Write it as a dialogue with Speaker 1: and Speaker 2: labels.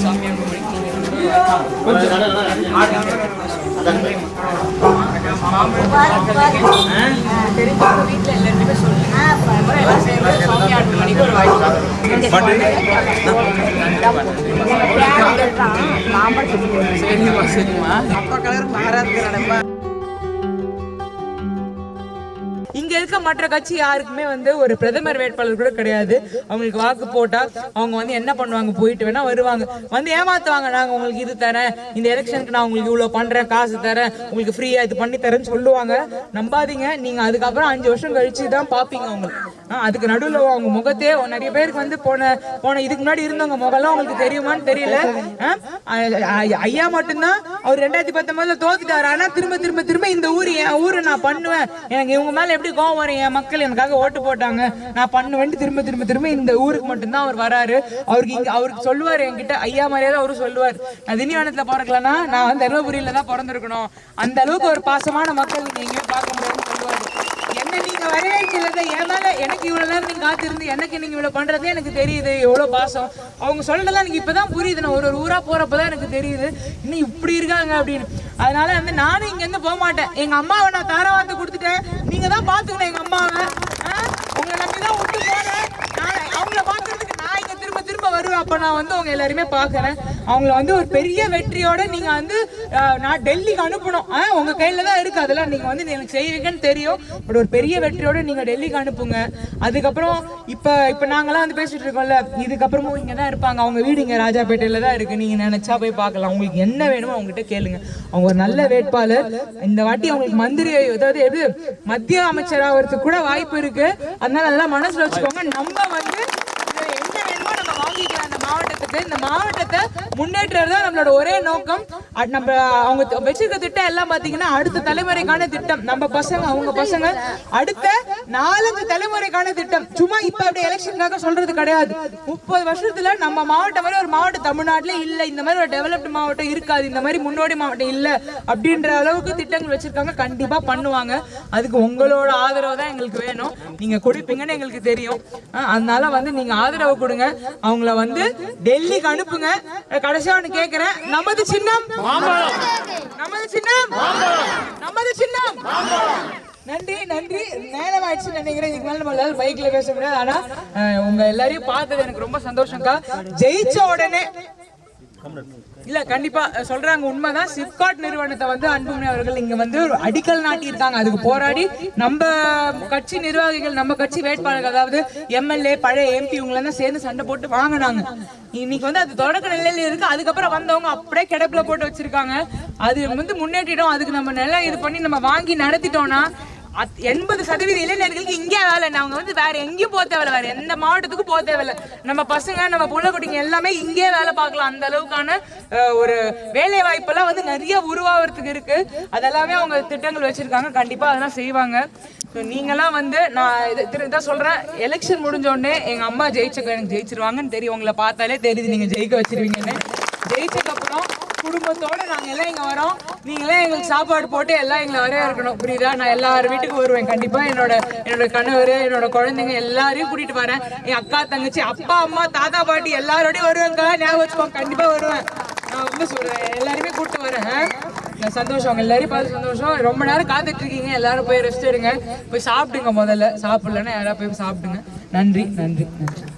Speaker 1: சாமியார் கோவிலுக்கு தெரிஞ்சவங்க வீட்டில் எல்லாருமே சொல்லுங்க. எல்லாம் சேர்ந்து சாமியார் மணிக்கு ஒரு வாய்ப்பு. சரிம்மா சரிம்மா. அப்பா கலர் மாறாதுங்க. இங்க இருக்க மற்ற கட்சி யாருக்குமே வந்து ஒரு பிரதமர் வேட்பாளர் கூட கிடையாது. அவங்களுக்கு வாக்கு போட்டா அவங்க வந்து என்ன பண்ணுவாங்க, போயிட்டு வேணா வருவாங்க, வந்து ஏமாத்துவாங்க. நாங்க உங்களுக்கு இது தரேன், இந்த எலெக்ஷனுக்கு நான் உங்களுக்கு இவ்வளவு பண்றேன், காசு தரேன், உங்களுக்கு ஃப்ரீயா இது பண்ணி தரேன்னு சொல்லுவாங்க. நம்பாதீங்க. நீங்க அதுக்கப்புறம் 5 வருஷம் கழிச்சு தான் பாப்பீங்க அவங்களுக்கு. அதுக்கு நடுவில் அவங்க முகத்தே நிறைய பேருக்கு வந்து போன இதுக்கு முன்னாடி இருந்தவங்க முகம்லாம் உங்களுக்கு தெரியுமான்னு தெரியல. ஐயா மட்டும்தான் அவர் 2019 தோத்துட்டாரு. ஆனா திரும்ப திரும்ப திரும்ப இந்த என் ஊரை நான் பண்ணுவேன், எனக்கு இவங்க மேல எப்படி கோவம் வரும், என் மக்கள் எனக்காக ஓட்டு போட்டாங்க, நான் பண்ணுவேன் திரும்ப திரும்ப திரும்ப இந்த ஊருக்கு மட்டும்தான் அவர் வராரு. அவருக்கு சொல்லுவார் என்கிட்ட, ஐயா மாதிரியாவது அவரு சொல்லுவார், நான் திண்டிவனத்துல பிறக்கலன்னா நான் வந்து தர்மபுரியில தான் பிறந்திருக்கணும், அந்த அளவுக்கு ஒரு பாசமான மக்கள் நீங்க எங்கேயும் பார்க்க முடியாதுன்னு சொல்லுவாரு. என்ன நீங்க வரவேற்கிறத என் மேல எனக்கு இவ்வளவு நேரம் நீங்க காத்திருந்து எனக்கு நீங்க இவ்வளவு பண்றதே எனக்கு தெரியுது, எவ்வளவு பாசம். அவங்க சொல்றதெல்லாம் எனக்கு இப்பதான் புரியுது. நான் ஒரு ஊரா போறப்பதான் எனக்கு தெரியுது இன்னும் இப்படி இருக்காங்க அப்படின்னு. அதனால வந்து நானும் இங்க இருந்து போக மாட்டேன். எங்க அம்மாவை நான் தாராவாத்து கொடுத்துட்டேன், நீங்க தான் பாத்துக்கணும் எங்க அம்மாவை. உங்களை நம்பிதான் விட்டு போறேன். அவங்கள பாக்குறதுக்கு நான் இங்க திரும்ப திரும்ப வருவேன். அப்ப நான் வந்து அவங்க எல்லாருமே பாக்குறேன். அவங்கள வந்து ஒரு பெரிய வெற்றியோட நீங்க வந்து நான் டெல்லிக்கு அனுப்பணும். உங்க கையில தான் இருக்கு, அதெல்லாம் நீங்க வந்து எனக்கு செய்வீங்கன்னு தெரியும். பட் ஒரு பெரிய வெற்றியோட நீங்க டெல்லிக்கு அனுப்புங்க. அதுக்கப்புறம் இப்ப நாங்கெல்லாம் வந்து பேசிட்டு இருக்கோம்ல, இதுக்கப்புறமும் இங்க தான் இருப்பாங்க. அவங்க வீடு இங்க ராஜாபேட்டையில தான் இருக்கு. நீங்க நினைச்சா போய் பார்க்கலாம். உங்களுக்கு என்ன வேணுமோ அவங்ககிட்ட கேளுங்க. அவங்க ஒரு நல்ல வேட்பாளர். இந்த வாட்டி அவங்களுக்கு மந்திரி, அதாவது மத்திய அமைச்சர் ஆகிறதுக்கு கூட வாய்ப்பு இருக்கு. அதனால நல்லா மனசுல வச்சுக்கோங்க. நம்ம வந்து என்ன வேணுமோ நம்ம வாங்கிக்கலாம். இந்த மாவட்டத்துக்கு, இந்த மாவட்டத்தை முன்னேற்றது தான் நம்மளோட ஒரே நோக்கம். நம்ம அவங்க வச்சிருக்க திட்டம் எல்லாம் பாத்தீங்கன்னா அடுத்த தலைமுறைக்கான திட்டம். நம்ம பசங்க அவங்க பசங்க அடுத்த 4-5 தலைமுறைக்கான திட்டம். சும்மா இப்ப அப்படி எலெக்ஷனுக்காக சொல்றது கிடையாது. 30 வருஷத்துல நம்ம மாவட்டம் மாதிரி ஒரு மாவட்டம் தமிழ்நாட்டுல இல்ல, இந்த மாதிரி ஒரு டெவலப்டு மாவட்டம் இருக்காது, இந்த மாதிரி முன்னோடி மாவட்டம் இல்ல அப்படின்ற அளவுக்கு திட்டங்கள் வச்சிருக்காங்க. கண்டிப்பா பண்ணுவாங்க. அதுக்கு உங்களோட ஆதரவு தான் எங்களுக்கு வேணும். நீங்க கொடுப்பீங்கன்னு எங்களுக்கு தெரியும். அதனால வந்து நீங்க ஆதரவு கொடுங்க. அவங்கள வந்து டெல்லிக்கு அனுப்புங்க. கடைசியா ஒண்ணு கேக்குறேன், நமது சின்னம், நமது சின்னம், நமது சின்னம். நன்றி நன்றி. நேரம் ஆயிடுச்சு நினைக்கிறேன். இதுக்கு மேல நம்ம பைக்ல பேச முடியாது. ஆனா உங்க எல்லாரையும் பார்த்தது எனக்கு ரொம்ப சந்தோஷம்க்கா. ஜெயிச்ச உடனே இல்ல கண்டிப்பா சொல்றாங்க, உண்மைதான். சிப்காட் நிறுவனத்தை வந்து அன்புமணி அவர்கள் இங்க வந்து அடிக்கல் நாட்டி இருக்காங்க. அதுக்கு போராடி நம்ம கட்சி நிர்வாகிகள், நம்ம கட்சி வேட்பாளர்கள், அதாவது எம்எல்ஏ, பழைய எம்பி இவங்களெல்லாம் சேர்ந்து சண்டை போட்டு வாங்கினாங்க. இன்னைக்கு வந்து அது தொடக்க நிலையில இருக்கு. அதுக்கப்புறம் வந்தவங்க அப்படியே கிடப்புல போட்டு வச்சிருக்காங்க. அது வந்து முன்னேற்றிடும். அதுக்கு நம்ம நல்லா இது பண்ணி நம்ம வாங்கி நடத்திட்டோம்னா 80% இளைஞர்களுக்கு இங்கே வேலை. நாங்க வந்து வேற எங்கேயும் போக தேவையில்ல, வேற எந்த மாவட்டத்துக்கும் போக தேவையில்ல. நம்ம பசங்க, நம்ம புள்ள குட்டிங்க எல்லாமே இங்கே வேலை பார்க்கலாம். அந்த அளவுக்கான ஒரு வேலை வாய்ப்பெல்லாம் வந்து நிறைய உருவாகிறதுக்கு இருக்கு. அதெல்லாமே அவங்க திட்டங்கள் வச்சிருக்காங்க. கண்டிப்பா அதெல்லாம் செய்வாங்க. நீங்களாம் வந்து நான் இதான் சொல்றேன், எலெக்ஷன் முடிஞ்ச உடனே எங்க அம்மா எனக்கு ஜெயிச்சிருவாங்கன்னு தெரியும். உங்களை பார்த்தாலே தெரியுது நீங்க ஜெயிக்க வச்சிருவீங்கன்னு. ஜெயிச்சதுக்கு அப்புறம் குடும்பத்தோட நாங்க எல்லாம் இங்க வரோம். நீங்களே எங்களுக்கு சாப்பாடு போட்டு எல்லாம் எங்களை வரையா இருக்கணும், புரியுதா? நான் எல்லாரும் வீட்டுக்கு வருவேன் கண்டிப்பா. என்னோட கணவர், என்னோட குழந்தைங்க எல்லாரையும் கூட்டிட்டு வரேன். என் அக்கா, தங்கச்சி, அப்பா, அம்மா, தாத்தா, பாட்டி எல்லாரோடையும் வருவேன்க்கா. ஞாபகம் வச்சுக்கோங்க, கண்டிப்பா வருவேன். நான் வந்து சொல்றேன், எல்லாருமே கூப்பிட்டு வரேன். சந்தோஷம், அவங்க எல்லாரையும் பார்த்து சந்தோஷம். ரொம்ப நேரம் காத்துட்டு இருக்கீங்க. எல்லாரும் போய் ரெஸ்ட் எடுங்க, போய் சாப்பிடுங்க. முதல்ல சாப்பிடலன்னா யாராவது போய் சாப்பிடுங்க. நன்றி நன்றி நன்றி.